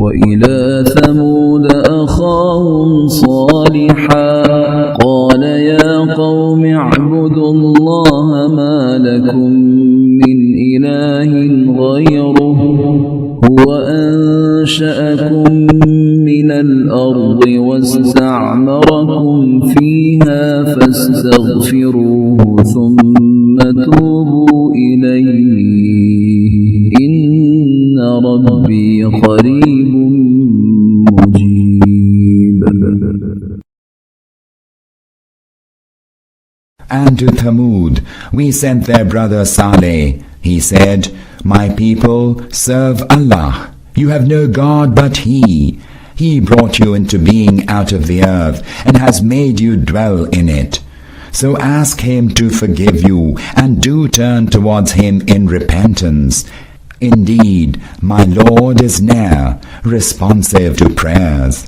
وإلى ثمود أخاهم صالحا قال يا قوم اعبدوا الله ما لكم من إله غيره هو أنشأكم من الأرض واستعمركم فيها فاستغفروه ثم توبوا إليه إن ربي قريب مجيب. And to Thamud we sent their brother Saleh. He said, My people, serve Allah. You have no God but He. He brought you into being out of the earth and has made you dwell in it. So ask Him to forgive you and do turn towards Him in repentance. Indeed, my Lord is near, responsive to prayers.